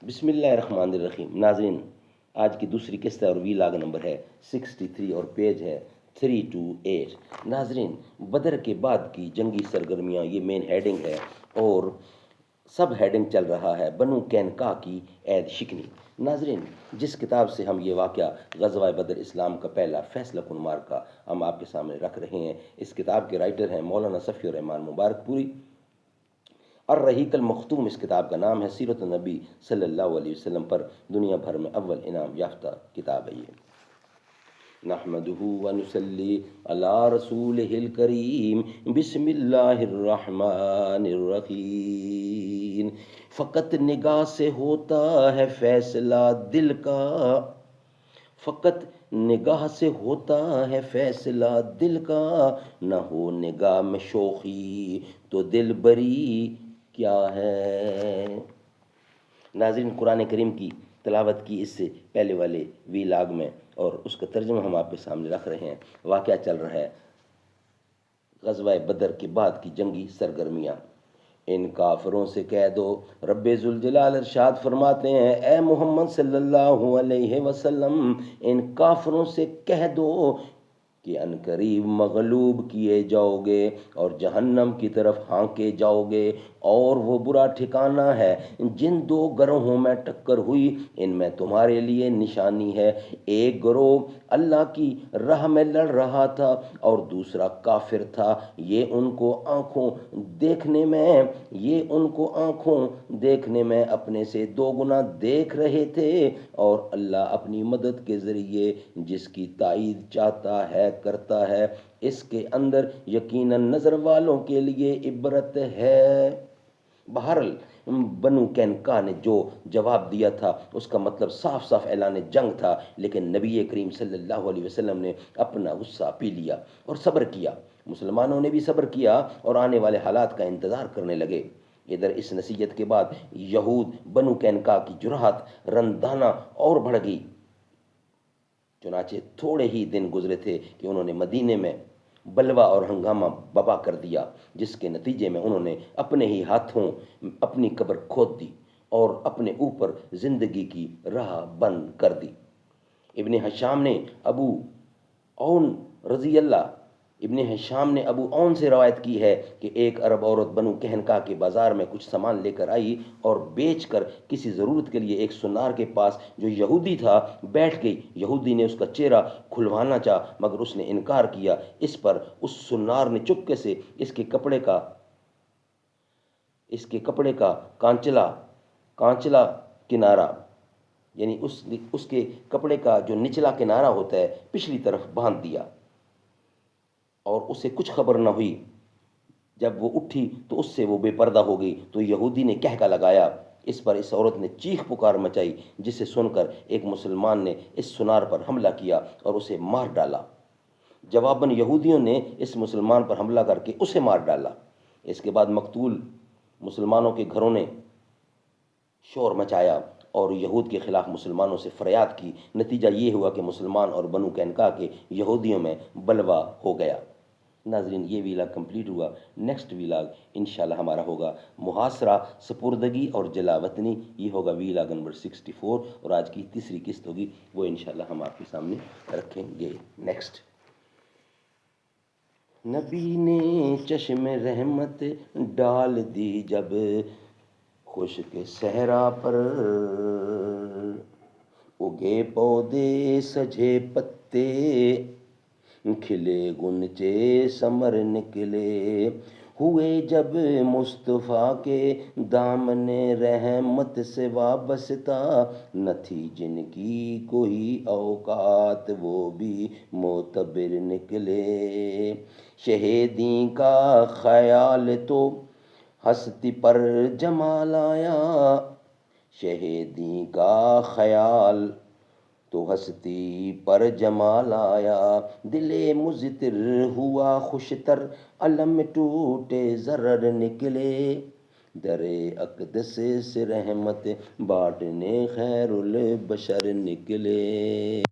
بسم اللہ الرحمن الرحیم۔ ناظرین، آج کی دوسری قسط ہے اور ویلاگ نمبر ہے 63 اور پیج ہے 328۔ ناظرین، بدر کے بعد کی جنگی سرگرمیاں، یہ مین ہیڈنگ ہے اور سب ہیڈنگ چل رہا ہے بنو قینقاع کی عید شکنی۔ ناظرین، جس کتاب سے ہم یہ واقعہ غزوہ بدر اسلام کا پہلا فیصلہ کن معرکہ ہم آپ کے سامنے رکھ رہے ہیں، اس کتاب کے رائٹر ہیں مولانا صفی الرحمان مبارک پوری۔ الرحیق المختوم اس کتاب کا نام ہے۔ سیرت النبی صلی اللہ علیہ وسلم پر دنیا بھر میں اول انعام یافتہ کتاب ہے یہ۔ نحمدہ ونصلی علی رسولہ الکریم، بسم اللہ الرحمن الرحیم۔ فقط نگاہ سے ہوتا ہے فیصلہ دل کا، فقط نگاہ سے ہوتا ہے فیصلہ دل کا، نہ ہو نگاہ میں شوخی تو دل بری کیا ہے۔ ناظرین، قرآن کریم کی تلاوت کی اس سے پہلے والے ویلاگ میں اور اس کا ترجمہ ہم آپ کے سامنے رکھ رہے ہیں۔ واقعہ چل رہا ہے غزوہ بدر کے بعد کی جنگی سرگرمیاں۔ ان کافروں سے کہہ دو، رب ذوالجلال ارشاد فرماتے ہیں، اے محمد صلی اللہ علیہ وسلم، ان کافروں سے کہہ دو کہ عنقریب مغلوب کیے جاؤ گے اور جہنم کی طرف ہانکے جاؤ گے، اور وہ برا ٹھکانہ ہے۔ جن دو گروہوں میں ٹکر ہوئی ان میں تمہارے لیے نشانی ہے۔ ایک گروہ اللہ کی راہ میں لڑ رہا تھا اور دوسرا کافر تھا۔ یہ ان کو آنکھوں دیکھنے میں اپنے سے دو گنا دیکھ رہے تھے، اور اللہ اپنی مدد کے ذریعے جس کی تائید چاہتا ہے کرتا ہے۔ اس کے اندر یقیناً نظر والوں کے لیے عبرت ہے۔ بہرحال بنو قینقاع نے جو جواب دیا تھا اس کا مطلب صاف صاف اعلان جنگ تھا، لیکن نبی کریم صلی اللہ علیہ وسلم نے اپنا غصہ پی لیا اور صبر کیا۔ مسلمانوں نے بھی صبر کیا اور آنے والے حالات کا انتظار کرنے لگے۔ ادھر اس نصیحت کے بعد یہود بنو قینقاع کی جرأت رندانہ اور بڑھ گئی۔ چنانچہ تھوڑے ہی دن گزرے تھے کہ انہوں نے مدینے میں بلوا اور ہنگامہ بپا کر دیا، جس کے نتیجے میں انہوں نے اپنے ہی ہاتھوں اپنی قبر کھود دی اور اپنے اوپر زندگی کی راہ بند کر دی۔ ابن ہشام نے ابو اون سے روایت کی ہے کہ ایک عرب عورت بنو قینقاع کے بازار میں کچھ سامان لے کر آئی اور بیچ کر کسی ضرورت کے لیے ایک سنار کے پاس جو یہودی تھا بیٹھ گئی۔ یہودی نے اس کا چہرہ کھلوانا چاہا مگر اس نے انکار کیا۔ اس پر اس سنار نے چپکے سے اس کے کپڑے کا کانچلا کنارہ، یعنی اس کے کپڑے کا جو نچلا کنارہ ہوتا ہے پچھلی طرف باندھ دیا، اور اسے کچھ خبر نہ ہوئی۔ جب وہ اٹھی تو اس سے وہ بے پردہ ہو گئی تو یہودی نے کہکا لگایا۔ اس پر اس عورت نے چیخ پکار مچائی، جسے سن کر ایک مسلمان نے اس سنار پر حملہ کیا اور اسے مار ڈالا۔ جواباً یہودیوں نے اس مسلمان پر حملہ کر کے اسے مار ڈالا۔ اس کے بعد مقتول مسلمانوں کے گھروں نے شور مچایا اور یہود کے خلاف مسلمانوں سے فریاد کی۔ نتیجہ یہ ہوا کہ مسلمان اور بنو قینقاع کے یہودیوں میں بلوا ہو گیا۔ ناظرین، یہ ویلاگ کمپلیٹ ہوا۔ نیکسٹ ویلاگ انشاءاللہ ہمارا ہوگا محاصرہ، سپردگی اور جلا وطنی۔ یہ ہوگا ویلاگ نمبر 64، اور آج کی تیسری قسط ہوگی، وہ انشاءاللہ ہم آپ کے سامنے رکھیں گے۔ نیکسٹ۔ نبی نے چشم رحمت ڈال دی جب خشک صحرا پر، اگے پودے سجے پتے کھلے گنچے ثمر نکلے، ہوئے جب مصطفیٰ کے دامن رحمت سے وابستہ، نہ تھی جن کی کوئی اوقات وہ بھی معتبر نکلے۔ شہیدی کا خیال تو ہستی پر جمال آیا، شہیدی کا خیال تو ہستی پر جمال آیا، دل مضطر ہوا خوشتر، علم ٹوٹے ضرر نکلے، در اقدس سے رحمت بانٹنے خیر البشر نکلے۔